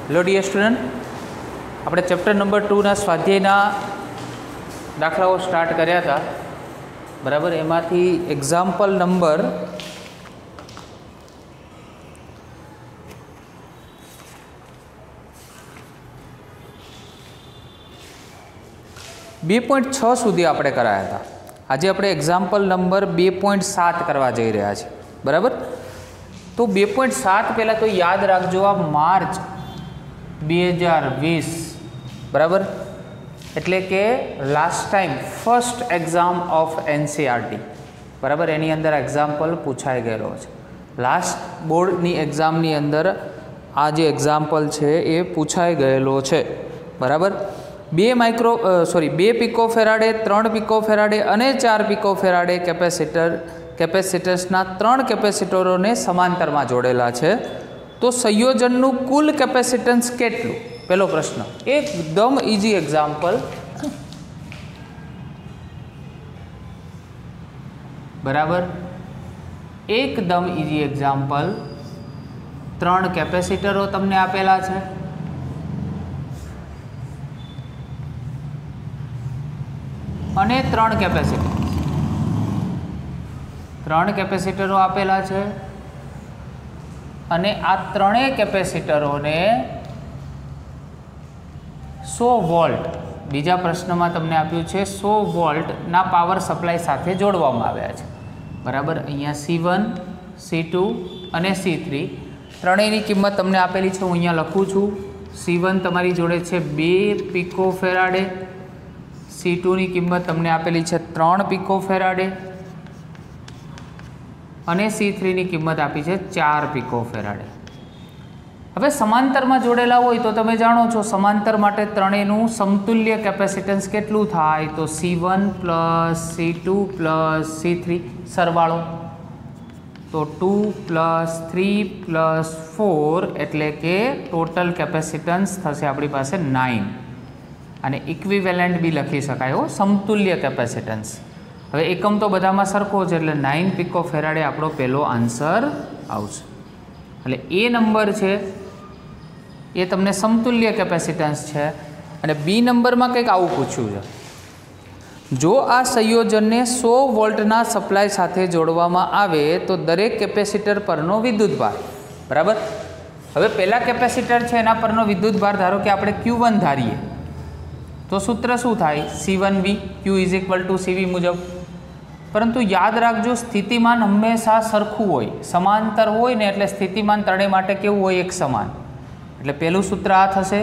Hello dear student, આપણે chapter number 2 સ્વાધ્યાયના દાખલાઓ start કર્યા હતા બરાબર। એમાંથી એક્ઝામ્પલ નંબર 2.6 સુધી આપણે કરાયા હતા। આજે આપણે એક્ઝામ્પલ નંબર 2.7 કરવા જઈ રહ્યા છીએ બરાબર। તો 2.7 પહેલાં તો યાદ રાખજો, આ માર્ચ 2020 बराबर एटले के last time first exam of NCERT बराबर एनी अंदर एक्जाम्पल पूछाई गयेलो छे। लास्ट बोर्ड नी एक्जाम नी अंदर आ जे एक्जाम्पल छे ए पूछाई गयेलो छे बराबर। 2 पिकोफेराडे 3 पिकोफेराडे अने 4 पिकोफेराडे केपेसिटर्सना 3 केपेसिटरों ने समांतर में जोड़ेला छे, तो संयोजननु कुल केपेसिटन्स केटलुं? पहलो प्रश्न एकदम इजी एग्जाम्पल बराबर, एकदम इजी एग्जाम्पल। 3 केपेसिटरो तमने आपेला छे अने 3 केपेसिटरो आपेला छे अने आ 3 केपेसिटरों ने 100 वोल्ट बीजा प्रश्न में तमने आप्युं छे 100 वोल्ट ना पावर सप्लाय साथे जोड़वामां आव्या छे बराबर। अहींया C1 C2 अने C3 त्रणेयनी किंमत तमने आपेली छे, हूँ अहींया लखुं छुं। C1 तमारी जोड़े छे 2 पिकोफेराडे, C2 नी किंमत तमने आपेली छे 3 पिकोफेराडे अने C3 नी किंमत आपी छे 4 पिकोफेराडे। हवे समांतर में जोड़ेला होय तो तमे जाणो छो समांतर माटे त्रणेयनुं समतुल्य केपेसिटन्स केटलुं थाय, तो C1 plus C2 plus C3 सरवाळो तो 2 प्लस 3 प्लस 4 एटले के टोटल केपेसिटन्स थशे आपणी पासे 9 अने इक्विवेलेंट बी लखी शकाय हो, समतुल्य केपेसिटन्स। हवे एकम तो बधामां सरखो छे एटले 9 पिकोफेराडे आपणो पहेलो आंसर आवशे। एटले ए नंबर छे ये तमने समतुल्य केपेसिटन्स है। अने बी नंबर में कंईक आवुं पूछ्युं छे, जो आ संयोजन ने 100 वोल्टना सप्लाय साथे जोड़वामां आवे तो दरेक केपेसिटर परनो विद्युतभार बराबर। हवे पहला केपेसिटर है एना परनो विद्युतभार धारो कि आपणे Q1 धारीए तो सूत्र शुं थाय C1V Q = CV मुजब। परंतु याद राखजो स्थितिमान हमेशा सरखुं होय, समांतर होय ने एटले स्थितिमान त्रणेय माटे केवुं होय एक समान। એટલે પહેલું સૂત્ર આ થશે।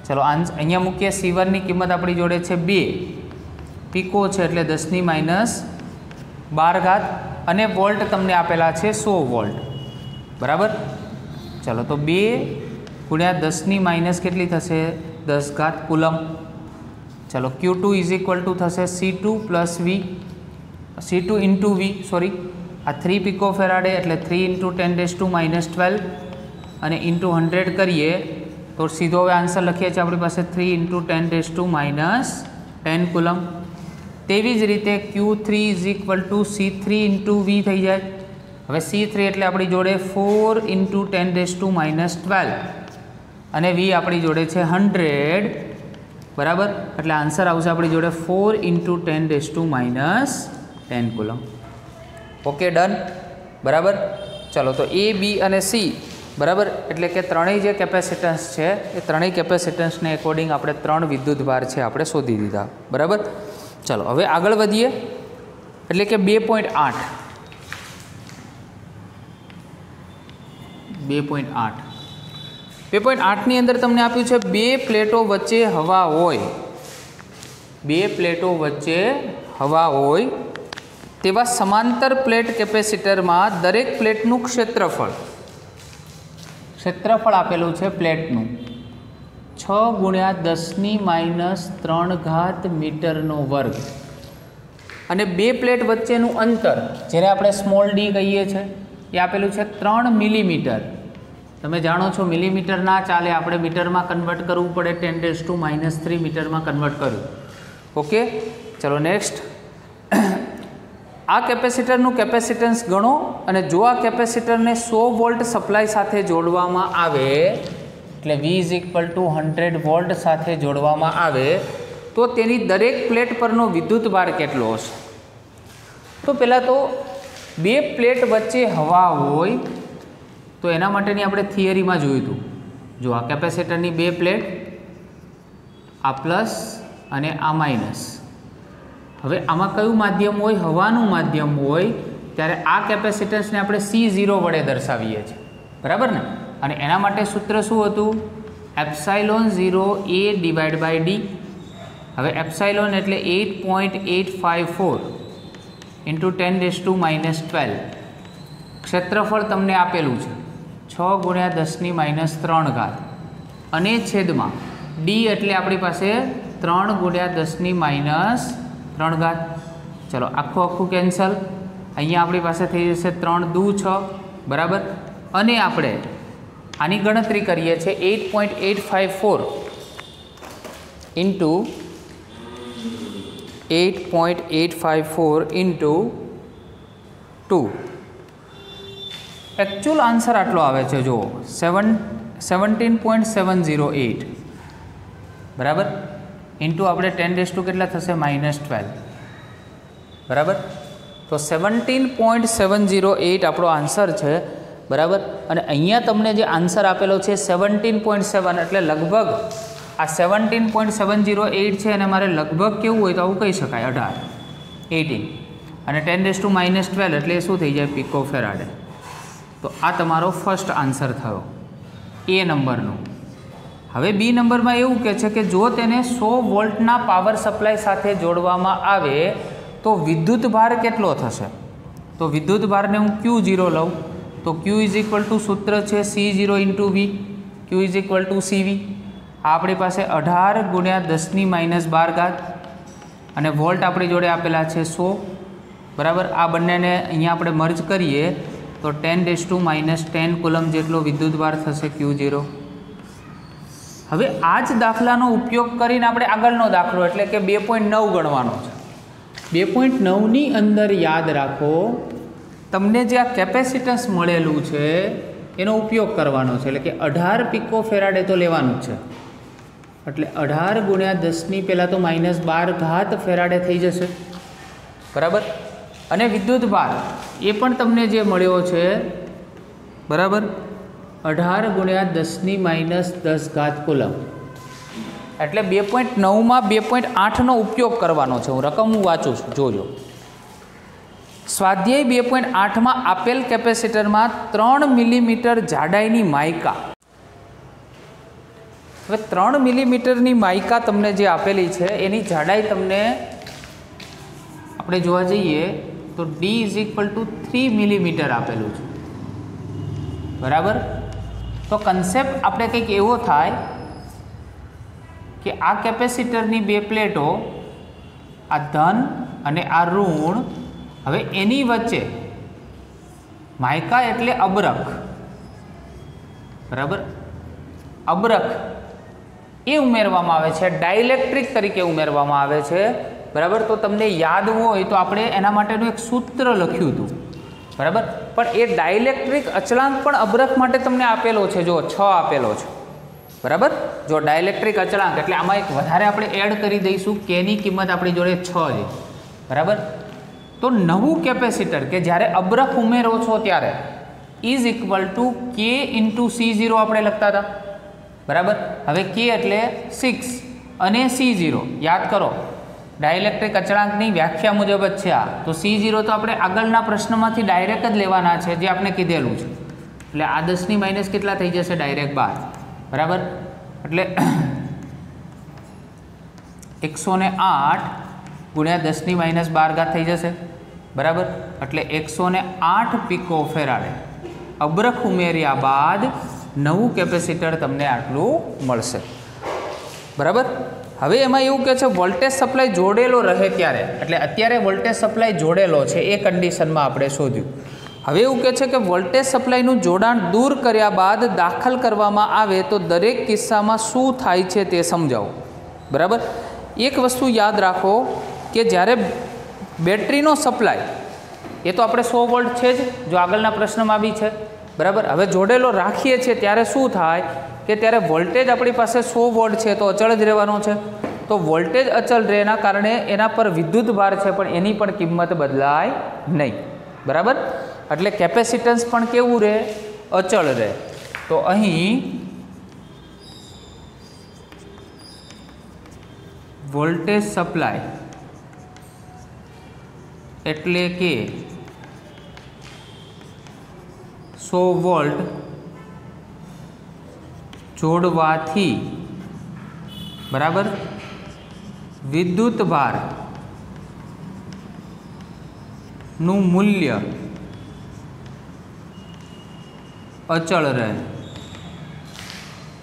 ચલો અહીંયા મૂકીએ C1 ની કિંમત આપણી જોડે છે 2 પીકો છે એટલે 10⁻12 અને વોલ્ટ તમને આપેલા છે 100 વોલ્ટ બરાબર। ચલો તો 2 ગુણ્યા 10⁻ કેટલી થશે 10 કુલમ। ચલો Q2 = થશે C2 + V C2 × V sorry आ 3 पिकोफेराडे એટલે 3 × 10⁻12 અને इंटू 100 करिए तो सीधो हवे आंसर लखीए छे आपणी पासे 3 × 10⁻10 कूलम। तेवी ज रीते Q3 = C3 × V थई जाए। हवे C3 एटले आपणी जोड़े 4 × 10⁻12 अने V आपणी जोड़े छे 100 बराबर, एटले आंसर आवशे आपणी जोड़े 4 × 10⁻10 कूलम। ओके डन बराबर। चलो तो ए बी अने सी बराबर एटले के त्रणेय जे केपेसिटन्स है ए त्रणेय केपेसिटन्स ने अकोर्डिंग आपणे 3 विद्युतभार है आपणे शोधी दीधा बराबर। चलो हवे आगळ वधीए एटले के 2.8 नी अंदर तमने आप्युं छे 2 प्लेटो वच्चे हवा होय, 2 प्लेटो वच्चे हवा होय तेवा समांतर प्लेट केपेसिटर में दरेक प्लेटनुं क्षेत्रफळ आपेलू है प्लेटनु 6 × 10⁻³ मीटरनो वर्ग अने 2 प्लेट वच्चेनु अंतर जेने आपणे स्मॉल डी कहीए छे ए आपेलू है 3 मिलीमीटर। तमे जाणो छो मिलीमीटर ना चाले, आपणे मीटर में कन्वर्ट करवू पड़े 10⁻³ मीटर में कन्वर्ट कर्युं। ओके चलो नेक्स्ट आ केपेसिटरનું કેપેસિટન્સ ગણો અને જો આ કેપેસિટરને 100 વોલ્ટ સપ્લાય સાથે જોડવામાં આવે એટલે V is equal to 100 volt સાથે જોડવામાં આવે તો તેની દરેક પ્લેટ પરનો વિદ્યુત ભાર કેટલો હશે? તો પહેલાં તો બે પ્લેટ વચ્ચે હવા હોય તો એના માટેની આપણે થિયરીમાં જોયું હતું. જો આ કેપેસિટરની બે પ્લેટ, આ પ્લસ અને આ માઇનસ. હવે આમાં કયું માધ્યમ હોય? હવાનું માધ્યમ હોય ત્યારે આ કેપેસિટન્સને આપણે C0 વડે દર્શાવીએ છીએ, બરાબર ને? અને એના માટે સૂત્ર શું હતું? Epsilon 0 A divide by D. હવે એપ્સાઇલોન એટલે 8.854 ઇન્ટુ 10⁻⁻12. ક્ષેત્રફળ તમને આપેલું છે 6 × 10⁻³ અને છેદમાં D એટલે આપણી પાસે 3 × 10⁻³ ચલો આખું કેન્સલ. અહીંયા આપણી પાસે થઈ જશે 3 દુ 6, બરાબર. અને આપણે આની ગણતરી કરીએ છીએ 8.854 ઇન્ટુ 2. એકચ્યુઅલ આન્સર આટલો આવે છે, જુઓ 17.708, બરાબર. ઇન્ટુ આપણે 10 કેટલા થશે? -12, બરાબર. તો 17.708 આપણો આન્સર છે, બરાબર. અને અહીંયા તમને જે આન્સર આપેલો છે 17.7 એટલે લગભગ આ 17.708 છે અને મારે લગભગ કેવું હોય તો આવું કહી શકાય 18 અને 10⁻⁻12 એટલે શું થઈ જાય? Pico Faraday. તો આ તમારો ફર્સ્ટ આન્સર થયો એ નંબરનો. હવે બી નંબરમાં એવું કહે છે કે જો તેને 100 વોલ્ટના પાવર સપ્લાય સાથે જોડવામાં આવે તો વિદ્યુત ભાર કેટલો થશે? તો વિદ્યુત ભારને હું Q0 લઉં તો Q ઇઝ ઇક્વલ ટુ સૂત્ર છે C0 into V. Q is equal to CV. આપણી પાસે 18 × 10⁻12 અને વોલ્ટ આપણી જોડે આપેલા છે 100, બરાબર. આ બંનેને અહીંયા આપણે મર્જ કરીએ તો 10⁻10 કુલમ જેટલો વિદ્યુત ભાર થશે Q0. હવે આ જ દાખલાનો ઉપયોગ કરીને આપણે આગળનો દાખલો એટલે કે 2.9 ગણવાનો છે. 2.9ની અંદર યાદ રાખો તમને જે આ કેપેસિટન્સ મળેલું છે એનો ઉપયોગ કરવાનો છે, એટલે કે 18 પિકો ફેરાડે તો લેવાનું જ છે. એટલે 18 × 10 પહેલાં તો -12 ફેરાડે થઈ જશે, બરાબર. અને વિદ્યુત ભાર એ પણ તમને જે મળ્યો છે, બરાબર, 18 × 10⁻10 કુલમ. એટલે 2.9માં 2.8નો ઉપયોગ કરવાનો છે. રકમ હું વાંચું છું, જોજો. સ્વાધ્યાય 2.8માં આપેલ કેપેસિટરમાં 3 મિલીમીટર જાડાઈની માઇકા. હવે 3 મિલીમીટરની માઇકા તમને જે આપેલી છે એની જાડાઈ તમને આપણે જોવા જઈએ તો D is equal to 3 millimetre આપેલું છે, બરાબર. તો કન્સેપ્ટ આપણે કંઈક એવો થાય કે આ કેપેસિટરની બે પ્લેટો, આ ધન અને આ ઋણ, હવે એની વચ્ચે માઇકા એટલે અબરખ, બરાબર. અબરખ એ ઉમેરવામાં આવે છે, ડાઇલેક્ટ્રિક તરીકે ઉમેરવામાં આવે છે, બરાબર. તો તમને યાદ હોય તો આપણે એના માટેનું એક સૂત્ર લખ્યું હતું, બરાબર. પણ એ ડાઇલેક્ટ્રિક અચળાંક પણ અબરખ માટે તમને આપેલો છે, જો 6 આપેલો છે, બરાબર. જો ડાઇલેક્ટ્રિક અચળાંક એટલે આમાં એક વધારે આપણે એડ કરી દઈશું, કેની કિંમત આપણી જોડે 6 છે, બરાબર. તો નવું કેપેસિટર કે જ્યારે અબરખ ઉમેરો છો ત્યારે is equal to K into C0 આપણે લખતા હતા, બરાબર. હવે K એટલે 6 અને C0 યાદ કરો, ડાઇલેક્ટ્રિક અચળાંકની વ્યાખ્યા મુજબ જ છે આ. તો C0 તો આપણે આગળના પ્રશ્નમાંથી ડાયરેક્ટ જ લેવાના છે, જે આપણે કીધેલું છે. એટલે આ 10⁻- કેટલા થઈ જશે? ડાયરેક્ટ 12, બરાબર. એટલે 108 × 10⁻12 થઈ જશે, બરાબર. એટલે 108 પિકો ફેરાડે અબરખ ઉમેર્યા બાદ નવું કેપેસિટર તમને આટલું મળશે, બરાબર. હવે એમાં એવું કહે છે વોલ્ટેજ સપ્લાય જોડેલો રહે ત્યારે, એટલે અત્યારે વોલ્ટેજ સપ્લાય જોડેલો છે એ કન્ડિશનમાં આપણે શોધ્યું. હવે એવું કહે છે કે વોલ્ટેજ સપ્લાયનું જોડાણ દૂર કર્યા બાદ દાખલ કરવામાં આવે તો દરેક કિસ્સામાં શું થાય છે તે સમજાવો, બરાબર. એક વસ્તુ યાદ રાખો કે જ્યારે બેટરીનો સપ્લાય એ તો આપણે 100 વોલ્ટ છે જ, જો આગળના પ્રશ્નમાં બી છે, બરાબર. હવે જોડેલો રાખીએ છીએ ત્યારે શું થાય કે ત્યારે વોલ્ટેજ આપણી પાસે 100 વોલ્ટ છે તો અચળ જ રહેવાનો છે. તો વોલ્ટેજ અચળ રહે એના કારણે એના પર વિદ્યુત ભાર છે પણ એની પણ કિંમત બદલાય નહીં. બરાબર. એટલે કેપેસિટન્સ પણ કેવું રહે? અચળ રહે. તો અહીં વોલ્ટેજ સપ્લાય એટલે કે 100 વોલ્ટ જોડવાથી બરાબર વિદ્યુત ભાર નું મૂલ્ય અચળ રહે.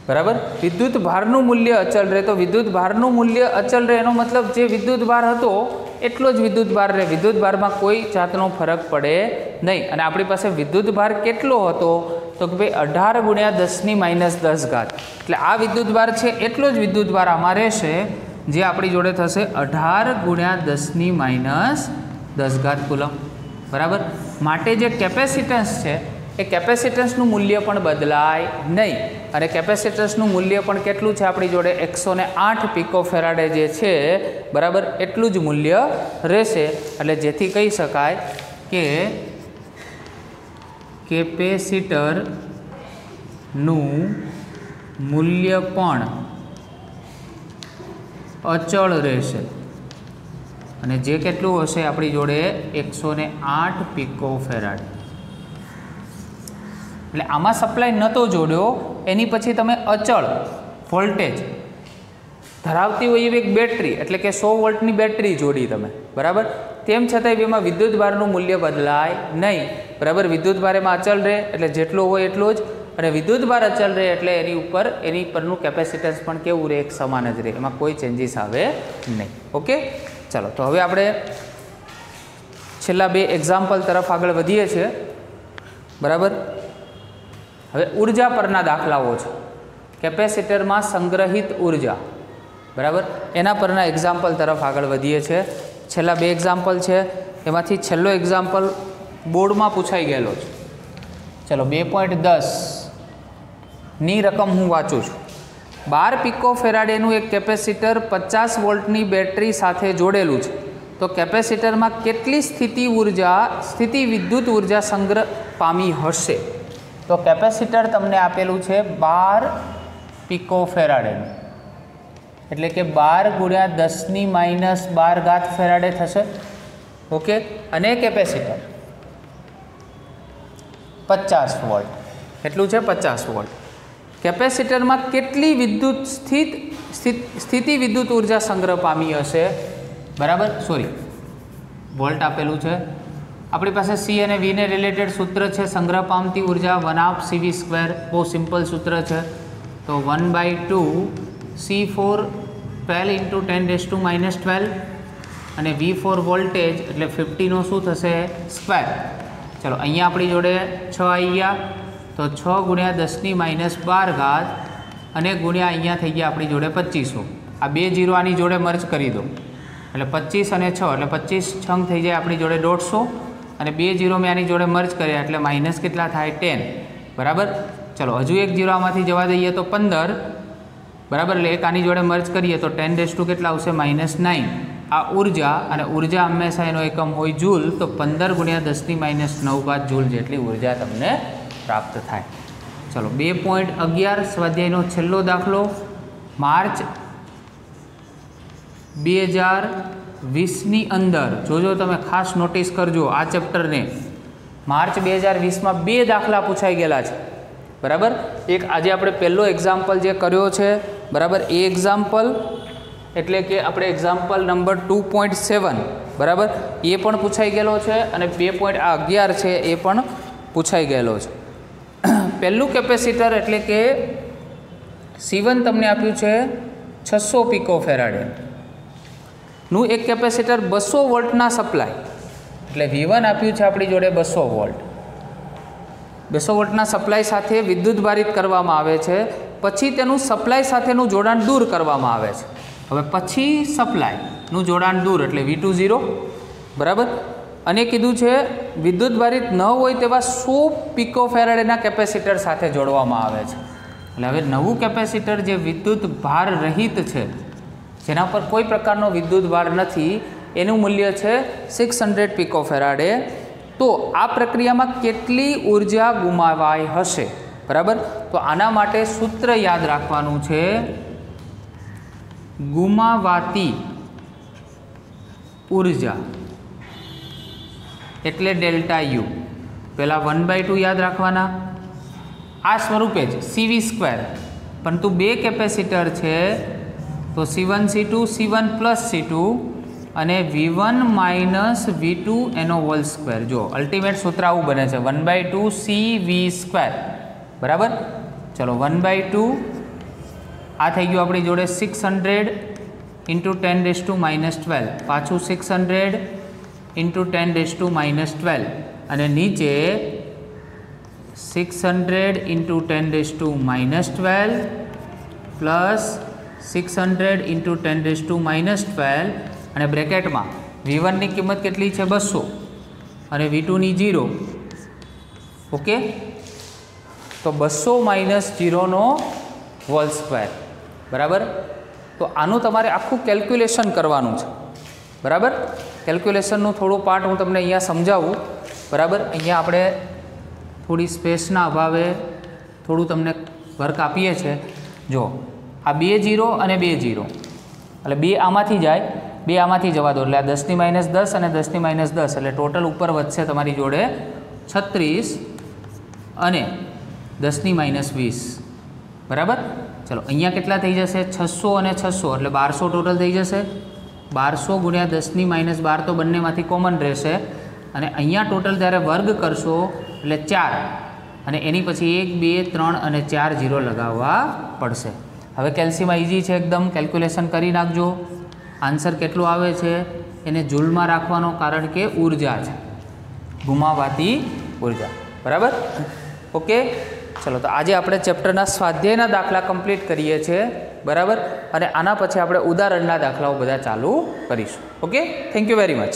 બરાબર. વિદ્યુત ભારનું મૂલ્ય અચળ રહે. તો વિદ્યુત ભારનું મૂલ્ય અચળ રહે એનો મતલબ જે વિદ્યુત ભાર હતો એટલો જ વિદ્યુત ભાર રહે. વિદ્યુત ભારમાં કોઈ જાતનો ફરક પડે નહીં. અને આપણી પાસે વિદ્યુત ભાર કેટલો હતો તો કે ભાઈ 18 × 10⁻10. એટલે આ વિદ્યુત ભાર છે એટલો જ વિદ્યુત ભાર આમાં રહેશે જે આપણી જોડે થશે 18 × 10⁻10 કુલમ. બરાબર. માટે જે કેપેસિટન્સ છે એ કેપેસિટન્સનું મૂલ્ય પણ બદલાય નહીં. અને કેપેસિટન્સનું મૂલ્ય પણ કેટલું છે આપણી જોડે? 108 પિકોફેરાડે જે છે બરાબર એટલું જ મૂલ્ય રહેશે. એટલે જેથી કહી શકાય કે કેપેસિટરનું મૂલ્ય પણ અચળ રહેશે. અને જે કેટલું હશે આપણી જોડે? 108 પિકોફેરાડ. એટલે આમાં સપ્લાય નહોતો જોડ્યો એની પછી તમે અચળ વોલ્ટેજ ધરાવતી હોય એવી એક બેટરી એટલે કે 100 વોલ્ટની બેટરી જોડી તમે. બરાબર. તેમ છતાંય એમાં વિદ્યુત ભારનું મૂલ્ય બદલાય નહીં. બરાબર. વિદ્યુત ભાર એમાં અચળ રહે એટલે જેટલો હોય એટલો જ. અને વિદ્યુત ભાર અચળ રહે એટલે એની પરનું કેપેસિટન્સ પણ કેવું રહે? એક સમાન જ રહે. એમાં કોઈ ચેન્જીસ આવે નહીં. ઓકે. ચાલો તો હવે આપણે છેલ્લા 2 એક્ઝામ્પલ તરફ આગળ વધીએ છીએ. બરાબર. હવે ઉર્જા પરના દાખલાઓ છે. કેપેસિટરમાં સંગ્રહિત ઉર્જા. બરાબર. એના પરના એક્ઝામ્પલ તરફ આગળ વધીએ છીએ. છેલ્લા 2 એક્ઝામ્પલ છે એમાંથી છેલ્લો એક્ઝામ્પલ બોર્ડમાં પૂછાઈ ગયેલો છે. ચલો 2.10 ની રકમ હું વાંચું છું. 12 પિકોફેરાડેનું એક કેપેસિટર 50 વોલ્ટની બેટરી સાથે જોડેલું છે. તો કેપેસિટરમાં કેટલી સ્થિતિ વિદ્યુત ઉર્જા સંગ્રહ પામી હશે? તો કેપેસિટર તમને આપેલું છે 12 પિકોફેરાડેનું એટલે કે 12 × 10⁻12 ફેરાડે થશે. ઓકે. અને કેપેસિટર 50 વોલ્ટ. કેટલું છે? 50 વોલ્ટ. કેપેસિટરમાં કેટલી સ્થિતિ વિદ્યુત ઉર્જા સંગ્રહ પામી હશે? બરાબર. સોરી, વોલ્ટ આપેલું છે. આપણી પાસે સી અને વીને રિલેટેડ સૂત્ર છે. સંગ્રહ પામતી ઉર્જા 1/CV². બહુ સિમ્પલ સૂત્ર છે. તો 1/2 C4 12 × 10⁻12 અને V4 વોલ્ટેજ એટલે 50નો શું થશે? સ્ક્વેર. ચલો અહીંયા આપણી જોડે 6 આવી ગયા તો 6 × 10⁻12 અને ગુણ્યા અહીંયા થઈ ગયા આપણી જોડે 2500. આ 2 0 આની જોડે મર્જ કરી દો એટલે 25 અને 6 એટલે 25 છંગ થઈ જાય આપણી જોડે 150 અને 2 0 મેં આની જોડે મર્જ કર્યા એટલે માઇનસ કેટલા થાય? 10. બરાબર. ચલો હજુ એક 0 આમાંથી જવા દઈએ તો 15. બરાબર. એટલે એક આની જોડે મર્જ કરીએ તો 10⁻2 કેટલા આવશે? -9. આ ઉર્જા અને ઉર્જા હંમેશા એનો એકમ હોય જૂલ. તો 15 × 10⁻9 જૂલ જેટલી ઉર્જા તમને પ્રાપ્ત થાય. ચલો 2.11 સ્વાધ્યાયનો છેલ્લો દાખલો. માર્ચ 2020ની અંદર જોજો તમે ખાસ નોટિસ કરજો આ ચેપ્ટરને. માર્ચ 2020માં 2 દાખલા પૂછાઈ ગયેલા છે. બરાબર. એક આજે આપણે પહેલો એક્ઝામ્પલ જે કર્યો છે બરાબર એ એક્ઝામ્પલ એટલે કે આપણે એક્ઝામ્પલ નંબર 2.7 બરાબર એ પણ પૂછાઈ ગયેલો છે અને 2.11 છે એ પણ પૂછાઈ ગયેલો છે. પહેલું કેપેસિટર એટલે કે C1 તમને આપ્યું છે 600 પિકોફેરાડે નું એક કેપેસિટર 200 વોલ્ટના સપ્લાય એટલે V1 આપ્યું છે આપણી જોડે 200 વોલ્ટ. 200 વોલ્ટના સપ્લાય સાથે વિદ્યુત ભારિત કરવામાં આવે છે. પછી તેનું સપ્લાય સાથેનું જોડાણ દૂર કરવામાં આવે છે. હવે પછી સપ્લાયનું જોડાણ દૂર એટલે V20 બરાબર. અને કીધું છે વિદ્યુત ભારિત ન હોય તેવા 100 પિકોફેરાડેના કેપેસિટર સાથે જોડવામાં આવે છે. એટલે હવે નવું કેપેસિટર જે વિદ્યુત ભાર રહિત છે, જેના પર કોઈ પ્રકારનો વિદ્યુત ભાર નથી, એનું મૂલ્ય છે 600 પિકોફેરાડે. તો આ પ્રક્રિયામાં કેટલી ઉર્જા ગુમાવાઈ હશે? બરાબર. તો આના માટે સૂત્ર યાદ રાખવાનું છે, ગુમાવાતી ઉર્જા એટલે ડેલ્ટા યુ. પહેલાં 1/2 યાદ રાખવાના, આ સ્વરૂપે જ CV², પરંતુ બે કેપેસિટર છે તો C1 C2 C1 plus C2 અને V1 માઇનસ V2 એનો હોલ સ્ક્વેર. જો અલ્ટિમેટ સૂત્ર આવું બને છે 1/2 CV². બરાબર. ચલો 1/2 આ થઈ ગયું આપણી જોડે 600 ઇન્ટુ 10⁻⁻12, પાછું 600 ઇન્ટુ 10⁻⁻12 અને નીચે 600 ઇન્ટુ 10⁻⁻12 પ્લસ 600 ઇન્ટુ 10⁻⁻12 અને બ્રેકેટમાં V1ની કિંમત કેટલી છે 200 અને V2ની 0. ઓકે. તો 200 માઇનસ 0નો હોલ સ્ક્વેર. બરાબર. તો આનું તમારે આખું કેલ્ક્યુલેશન કરવાનું છે. બરાબર. કેલ્ક્યુલેશનનું થોડું પાર્ટ હું તમને અહીંયા સમજાવું. બરાબર. અહીંયા આપણે થોડી સ્પેસના અભાવે થોડું તમને વર્ક આપીએ છીએ. જો આ 2 0 અને 2 0, એટલે 2 આમાંથી જાય, 2 આમાંથી જવા દો, એટલે આ 10⁻10 અને 10⁻10, એટલે ટોટલ ઉપર વધશે તમારી જોડે 36 અને 10⁻20. બરાબર. ચલો અહીંયા કેટલા થઈ જશે? 600 અને 600, એટલે 1200 ટોટલ થઈ જશે. 1200 ગુણ્યા 10⁻12 તો બંનેમાંથી કોમન રહેશે અને અહીંયા ટોટલ જ્યારે વર્ગ કરશો એટલે 4 અને એની પછી 1 2 3 અને 4 0 લગાવવા પડશે. હવે કેલ્સીમાં ઇઝી છે એકદમ, કેલ્ક્યુલેશન કરી નાખજો. આન્સર કેટલો આવે છે એને જૂલમાં રાખવાનો, કારણ કે ઉર્જા છે, ગુમાવાતી ઉર્જા. બરાબર. ઓકે. ચલો તો આજે આપણે ચેપ્ટરના સ્વાધ્યાયના દાખલા કમ્પ્લીટ કરીએ છીએ. બરાબર. અને આના પછી આપણે ઉદાહરણના દાખલાઓ બધા ચાલુ કરીશું. Okay. Thank you very much.